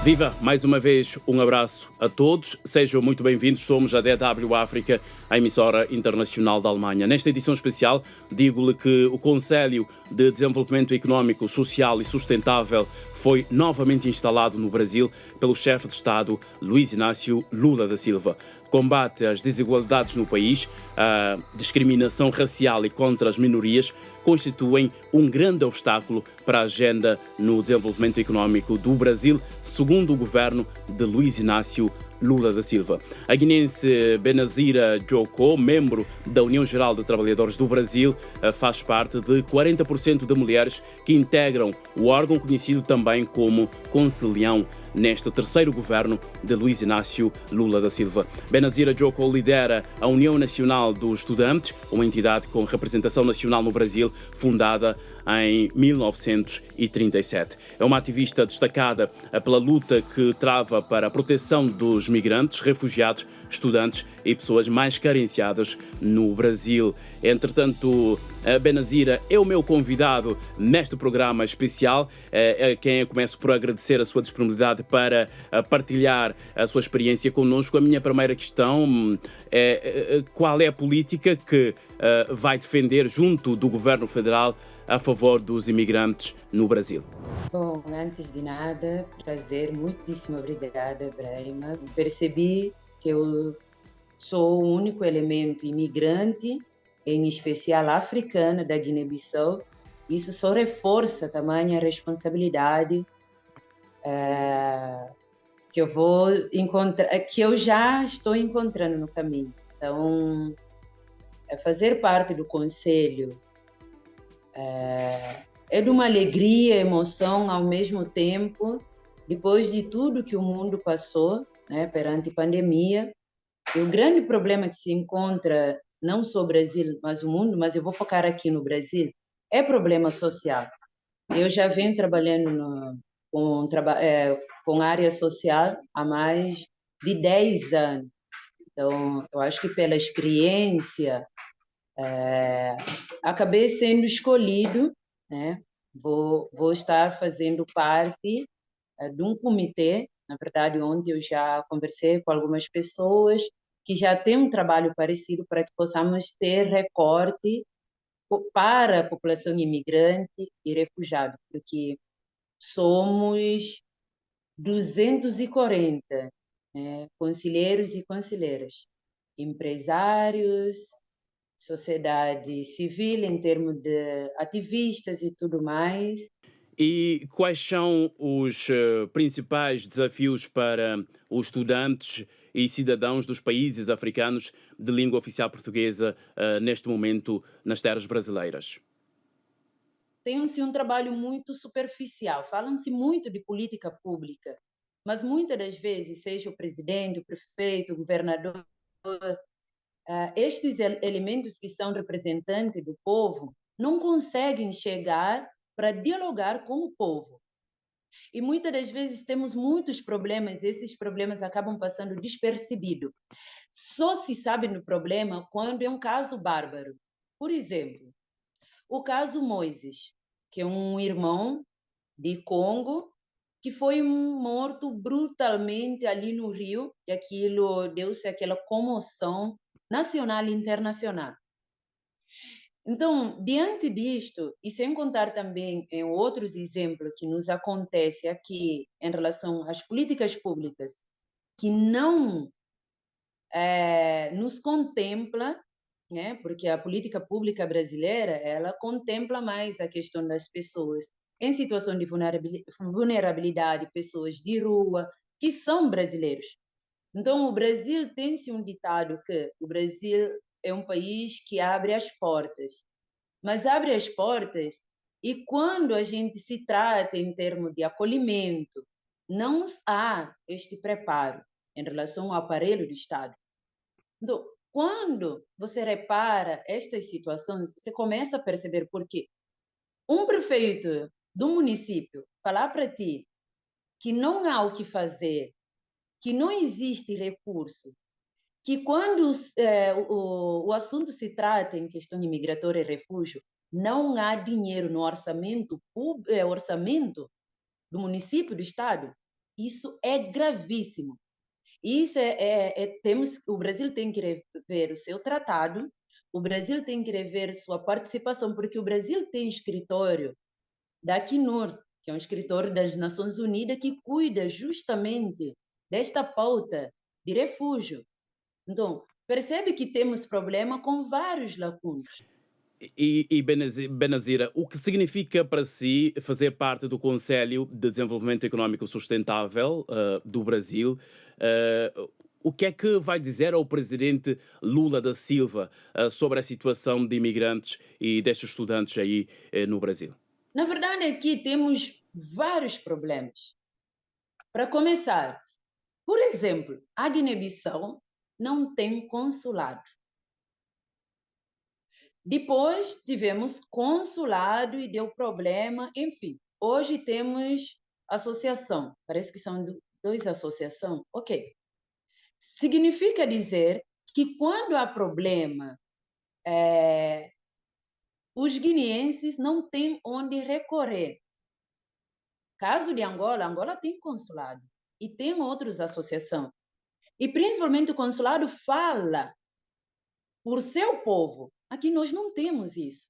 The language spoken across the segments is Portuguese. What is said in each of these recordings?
Viva! Mais uma vez, um abraço a todos. Sejam muito bem-vindos. Somos a DW África, a emissora internacional da Alemanha. Nesta edição especial, digo-lhe que o Conselho de Desenvolvimento Económico, Social e Sustentável foi novamente instalado no Brasil pelo chefe de Estado, Luiz Inácio Lula da Silva. Combate às desigualdades no país, a discriminação racial e contra as minorias constituem um grande obstáculo para a agenda no desenvolvimento económico do Brasil, segundo o governo de Luiz Inácio Lula da Silva. A guineense Benazira Joko, membro da União Geral de Trabalhadores do Brasil, faz parte de 40% de mulheres que integram o órgão conhecido também como Conselhão, neste terceiro governo de Luiz Inácio Lula da Silva. Benazira Joko lidera a União Nacional dos Estudantes, uma entidade com representação nacional no Brasil, fundada em 1937. É uma ativista destacada pela luta que trava para a proteção dos migrantes, refugiados, estudantes e pessoas mais carenciadas no Brasil. Entretanto, a Benazira é o meu convidado neste programa especial, a quem eu começo por agradecer a sua disponibilidade para partilhar a sua experiência connosco. A minha primeira questão é qual é a política que vai defender junto do Governo Federal a favor dos imigrantes no Brasil? Bom, antes de nada, prazer, muitíssimo obrigada, Brahima. Percebi que eu sou o único elemento imigrante, em especial africano, da Guiné-Bissau. Isso só reforça também a responsabilidade que eu vou encontrar, que eu já estou encontrando no caminho. Então, fazer parte do conselho é de uma alegria, emoção ao mesmo tempo, depois de tudo que o mundo passou, né, perante a pandemia. E o grande problema que se encontra, não só o Brasil, mas o mundo, mas eu vou focar aqui no Brasil, é problema social. Eu já venho trabalhando com área social há mais de 10 anos. Então, eu acho que pela experiência, acabei sendo escolhido, né? Vou estar fazendo parte de um comitê, na verdade, onde eu já conversei com algumas pessoas que já têm um trabalho parecido para que possamos ter recorte para a população imigrante e refugiada, porque somos 240, né, conselheiros e conselheiras, empresários, sociedade civil, em termos de ativistas e tudo mais. E quais são os principais desafios para os estudantes e cidadãos dos países africanos de língua oficial portuguesa neste momento nas terras brasileiras? Tem-se um trabalho muito superficial, falam-se muito de política pública, mas muitas das vezes, seja o presidente, o prefeito, o governador, estes elementos que são representantes do povo não conseguem chegar para dialogar com o povo. E muitas das vezes temos muitos problemas, e esses problemas acabam passando despercebido. Só se sabe do problema quando é um caso bárbaro. Por exemplo, o caso Moises, que é um irmão de Congo que foi morto brutalmente ali no Rio, e aquilo deu-se aquela comoção nacional e internacional. Então, diante disto, e sem contar também em outros exemplos que nos acontece aqui em relação às políticas públicas, que não nos contempla, né? Porque a política pública brasileira, ela contempla mais a questão das pessoas em situação de vulnerabilidade, pessoas de rua, que são brasileiros. Então, o Brasil tem-se um ditado que o Brasil é um país que abre as portas, mas abre as portas e quando a gente se trata em termos de acolhimento, não há este preparo em relação ao aparelho do Estado. Então, quando você repara estas situações, você começa a perceber por quê. Um prefeito do município falar para ti que não há o que fazer, que não existe recurso, que quando o assunto se trata em questão de migratória e refúgio, não há dinheiro no orçamento do município, do estado. Isso é gravíssimo. Isso o Brasil tem que rever o seu tratado, o Brasil tem que rever sua participação, porque o Brasil tem escritório da Acnur, que é um escritório das Nações Unidas que cuida justamente desta pauta de refúgio. Então, percebe que temos problema com vários lacunas. Benazira, o que significa para si fazer parte do Conselho de Desenvolvimento Económico Sustentável do Brasil? O que é que vai dizer ao presidente Lula da Silva sobre a situação de imigrantes e destes estudantes aí no Brasil? Na verdade, aqui temos vários problemas. Para começar, por exemplo, a Guiné-Bissau não tem consulado. Depois tivemos consulado e deu problema, enfim. Hoje temos associação, parece que são dois associações, ok. Significa dizer que quando há problema, os guineenses não têm onde recorrer. Caso de Angola, Angola tem consulado e tem outras associações. E principalmente o consulado fala por seu povo. Aqui nós não temos isso.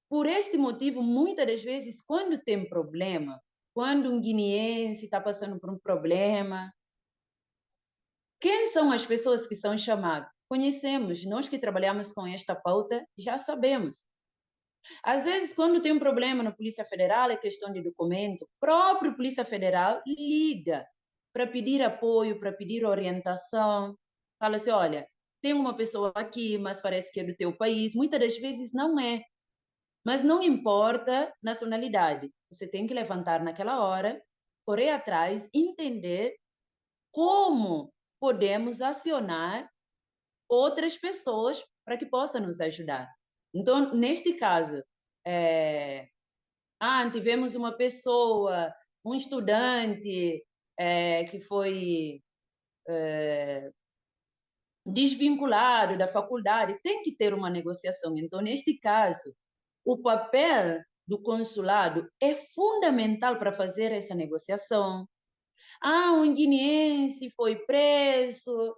Por este motivo, muitas das vezes, quando tem problema, quando um guineense está passando por um problema, quem são as pessoas que são chamadas? Conhecemos, nós que trabalhamos com esta pauta já sabemos. Às vezes, quando tem um problema na Polícia Federal, é questão de documento, o próprio Polícia Federal liga para pedir apoio, para pedir orientação. Fala assim: olha, tem uma pessoa aqui, mas parece que é do teu país. Muitas das vezes não é. Mas não importa nacionalidade. Você tem que levantar naquela hora, correr atrás, entender como podemos acionar outras pessoas para que possam nos ajudar. Então, neste caso, é, tivemos uma pessoa, um estudante que foi desvinculado da faculdade, tem que ter uma negociação. Então, neste caso, o papel do consulado é fundamental para fazer essa negociação. Um guineense foi preso.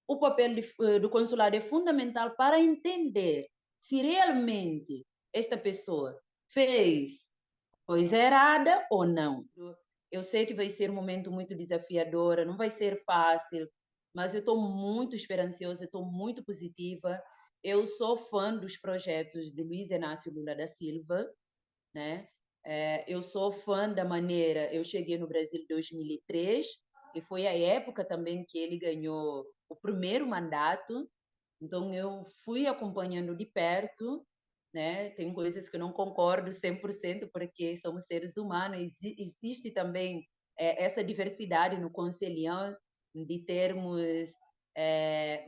O papel do consulado é fundamental para entender se realmente esta pessoa fez coisa errada ou não. Eu sei que vai ser um momento muito desafiador, não vai ser fácil, mas eu estou muito esperançosa, estou muito positiva. Eu sou fã dos projetos de Luiz Inácio Lula da Silva, né? Eu sou fã da maneira. Eu cheguei no Brasil em 2003 e foi a época também que ele ganhou o primeiro mandato. Então eu fui acompanhando de perto, né? Tem coisas que eu não concordo 100% porque somos seres humanos. Existe também essa diversidade no conselhão de termos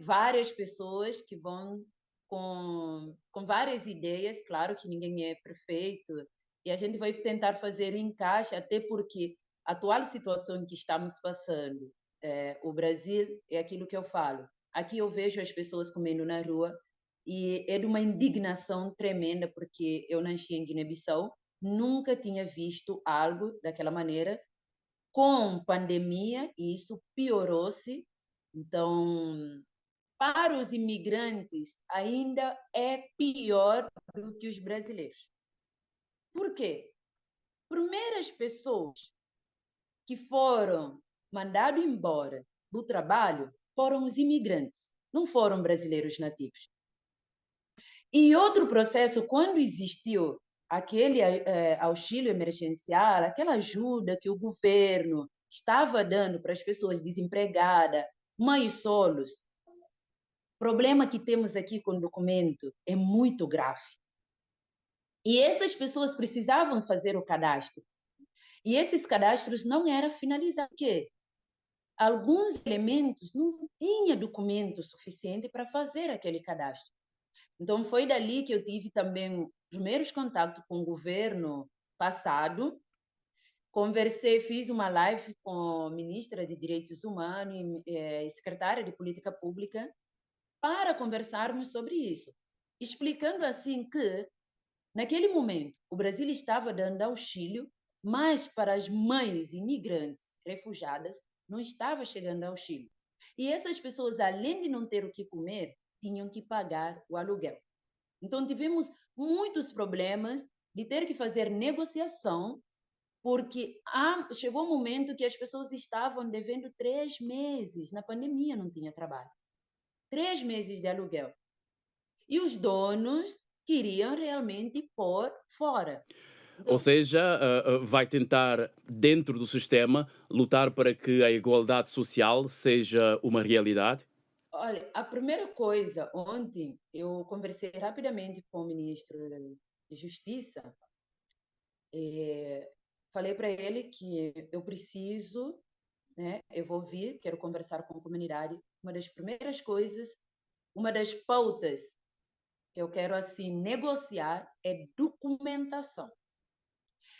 várias pessoas que vão com várias ideias. Claro que ninguém é perfeito e a gente vai tentar fazer o encaixe, até porque a atual situação que estamos passando, o Brasil, é aquilo que eu falo. Aqui eu vejo as pessoas comendo na rua e é de uma indignação tremenda, porque eu nasci em Guiné-Bissau, nunca tinha visto algo daquela maneira. Com pandemia, e isso piorou-se. Então, para os imigrantes, ainda é pior do que os brasileiros. Por quê? Primeiras pessoas que foram mandadas embora do trabalho foram os imigrantes, não foram brasileiros nativos. E outro processo, quando existiu aquele auxílio emergencial, aquela ajuda que o governo estava dando para as pessoas desempregadas, mães solos, o problema que temos aqui com o documento é muito grave. E essas pessoas precisavam fazer o cadastro. E esses cadastros não eram finalizados. Por quê? Alguns elementos não tinha documento suficiente para fazer aquele cadastro. Então, foi dali que eu tive também os primeiros contatos com o governo passado. Conversei, fiz uma live com a ministra de Direitos Humanos e secretária de Política Pública para conversarmos sobre isso, explicando assim que, naquele momento, o Brasil estava dando auxílio, mas para as mães imigrantes refugiadas não estava chegando ao Chile. E essas pessoas, além de não ter o que comer, tinham que pagar o aluguel. Então tivemos muitos problemas de ter que fazer negociação, porque chegou um momento que as pessoas estavam devendo 3 meses, na pandemia não tinha trabalho, 3 meses de aluguel. E os donos queriam realmente pôr fora. Ou Então, seja, vai tentar, dentro do sistema, lutar para que a igualdade social seja uma realidade? olha, a primeira coisa, ontem eu conversei rapidamente com o ministro de Justiça, falei para ele que eu preciso, né, eu vou vir, quero conversar com a comunidade. Uma das primeiras coisas, uma das pautas que eu quero assim negociar é documentação.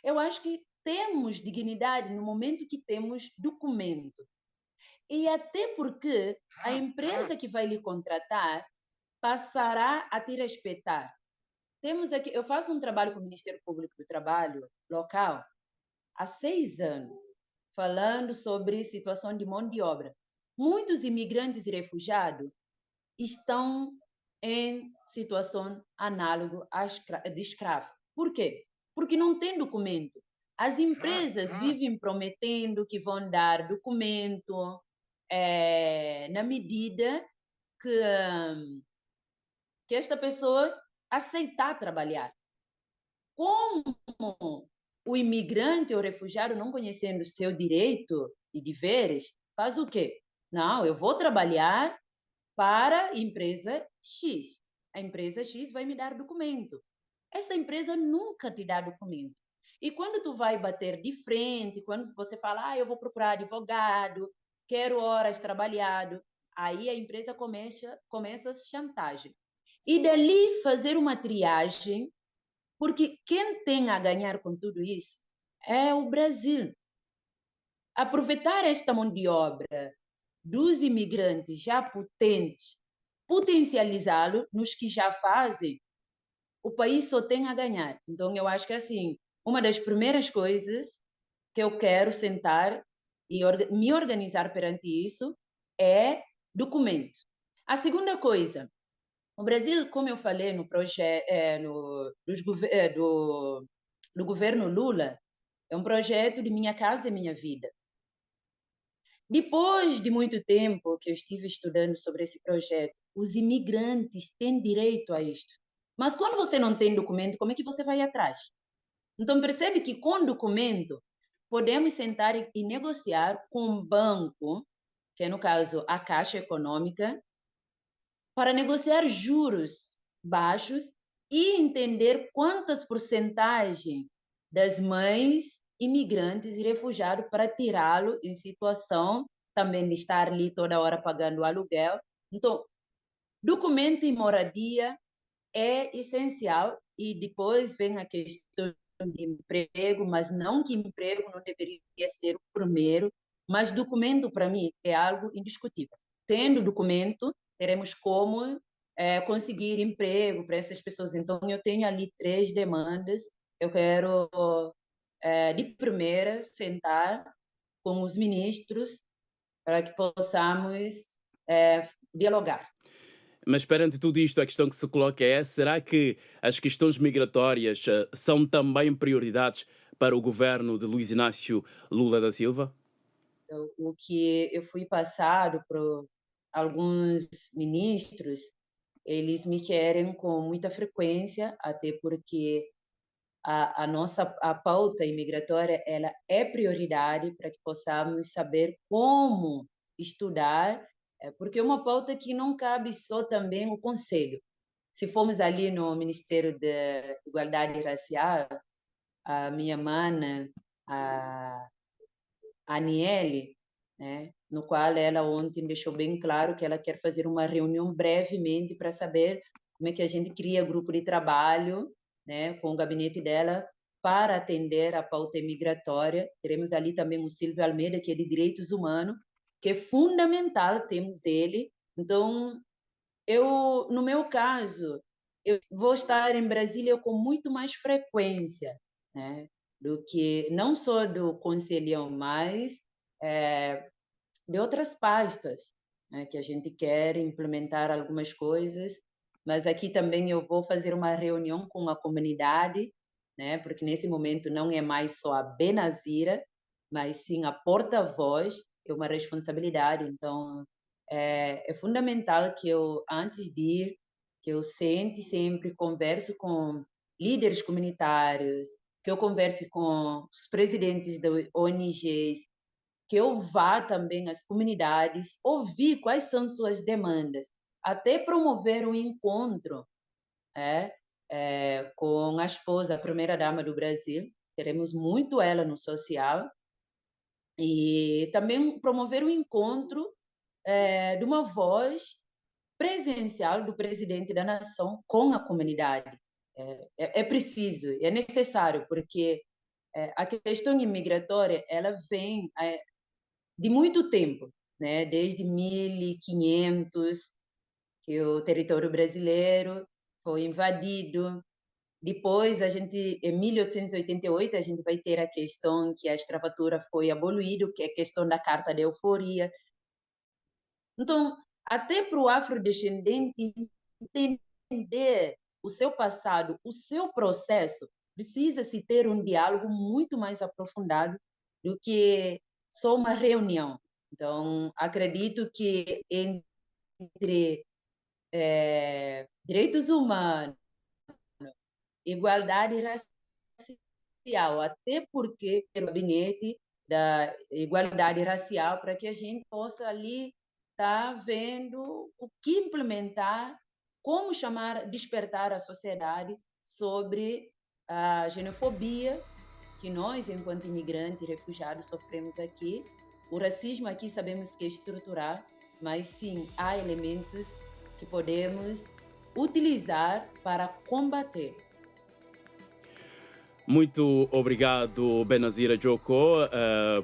Eu acho que temos dignidade no momento que temos documento. E até porque a empresa que vai lhe contratar passará a te respeitar. Temos aqui, eu faço um trabalho com o Ministério Público do Trabalho local há 6 anos, falando sobre situação de mão de obra. Muitos imigrantes e refugiados estão em situação análoga de escravo. Por quê? Porque não tem documento. As empresas vivem prometendo que vão dar documento na medida que, que esta pessoa aceitar trabalhar. Como o imigrante ou refugiado, não conhecendo seu direito e deveres, faz o quê? Não, eu vou trabalhar para a empresa X. A empresa X vai me dar documento. Essa empresa nunca te dá documento. E quando tu vai bater de frente, quando você fala, eu vou procurar advogado, quero horas trabalhado, aí a empresa começa a chantagem. E dali fazer uma triagem, porque quem tem a ganhar com tudo isso é o Brasil. Aproveitar esta mão de obra dos imigrantes já potentes, potencializá-lo nos que já fazem, o país só tem a ganhar. Então, eu acho que assim, uma das primeiras coisas que eu quero sentar e me organizar perante isso é documento. A segunda coisa, o Brasil, como eu falei no projeto do governo Lula, é um projeto de Minha Casa e Minha Vida. Depois de muito tempo que eu estive estudando sobre esse projeto, os imigrantes têm direito a isto. Mas quando você não tem documento, como é que você vai atrás? Então percebe que com documento podemos sentar e negociar com um banco, que é no caso a Caixa Econômica, para negociar juros baixos e entender quantas porcentagem das mães imigrantes e refugiados para tirá-lo em situação também de estar ali toda hora pagando aluguel. Então, documento e moradia é essencial e depois vem a questão de emprego, mas não que emprego não deveria ser o primeiro, mas documento para mim é algo indiscutível. Tendo documento, teremos como conseguir emprego para essas pessoas. Então, eu tenho ali 3 demandas. Eu quero, de primeira, sentar com os ministros para que possamos dialogar. Mas perante tudo isto, a questão que se coloca é: será que as questões migratórias são também prioridades para o governo de Luiz Inácio Lula da Silva? O que eu fui passado por alguns ministros, eles me querem com muita frequência, até porque a nossa pauta imigratória ela é prioridade para que possamos saber como estudar, porque é uma pauta que não cabe só também o conselho. Se formos ali no Ministério da Igualdade Racial, a minha mana, a Aniele, né, no qual ela ontem deixou bem claro que ela quer fazer uma reunião brevemente para saber como é que a gente cria grupo de trabalho, né, com o gabinete dela para atender a pauta migratória. Teremos ali também o Silvio Almeida, que é de Direitos Humanos, que é fundamental, temos ele. Então, no meu caso, eu vou estar em Brasília com muito mais frequência, né? do que não só do Conselhão, mas eh, de outras pastas, né, que a gente quer implementar algumas coisas, mas aqui também eu vou fazer uma reunião com a comunidade, né, porque nesse momento não é mais só a Benazira, mas sim a porta-voz, é uma responsabilidade. Então, é fundamental que eu, antes de ir, que eu sente sempre, converso com líderes comunitários, que eu converse com os presidentes de ONGs, que eu vá também às comunidades, ouvir quais são suas demandas, até promover um encontro, é, com a esposa, a primeira-dama do Brasil, queremos muito ela no social, e também promover um encontro de uma voz presencial do presidente da nação com a comunidade. É preciso, é necessário, porque a questão imigratória ela vem de muito tempo, né? Desde 1500 que o território brasileiro foi invadido. Depois, em 1888, a gente vai ter a questão que a escravatura foi abolida, que é a questão da Carta de Euforia. Então, até para o afrodescendente entender o seu passado, o seu processo, precisa-se ter um diálogo muito mais aprofundado do que só uma reunião. Então, acredito que entre direitos humanos, igualdade racial, até porque o gabinete da igualdade racial, para que a gente possa ali estar vendo o que implementar, como chamar, despertar a sociedade sobre a xenofobia que nós, enquanto imigrantes e refugiados, sofremos aqui. O racismo aqui sabemos que é estrutural, mas sim, há elementos que podemos utilizar para combater. Muito obrigado, Benazira Joko,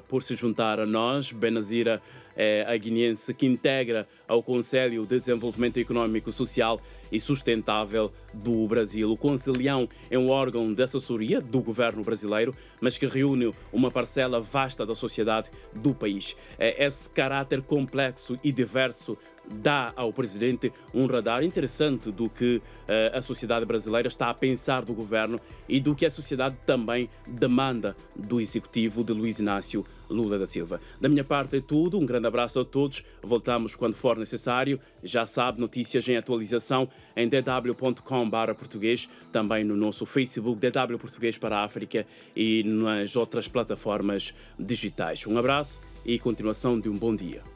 por se juntar a nós. Benazira é a guineense que integra ao Conselho de Desenvolvimento Econômico, Social e Sustentável do Brasil. O Conselhão é um órgão de assessoria do governo brasileiro, mas que reúne uma parcela vasta da sociedade do país. Esse caráter complexo e diverso dá ao presidente um radar interessante do que a sociedade brasileira está a pensar do governo e do que a sociedade também demanda do executivo de Luiz Inácio Lula da Silva. Da minha parte é tudo, um grande abraço a todos, voltamos quando for necessário. Já sabe, notícias em atualização em dw.com/português, também no nosso Facebook DW Português para a África e nas outras plataformas digitais. Um abraço e continuação de um bom dia.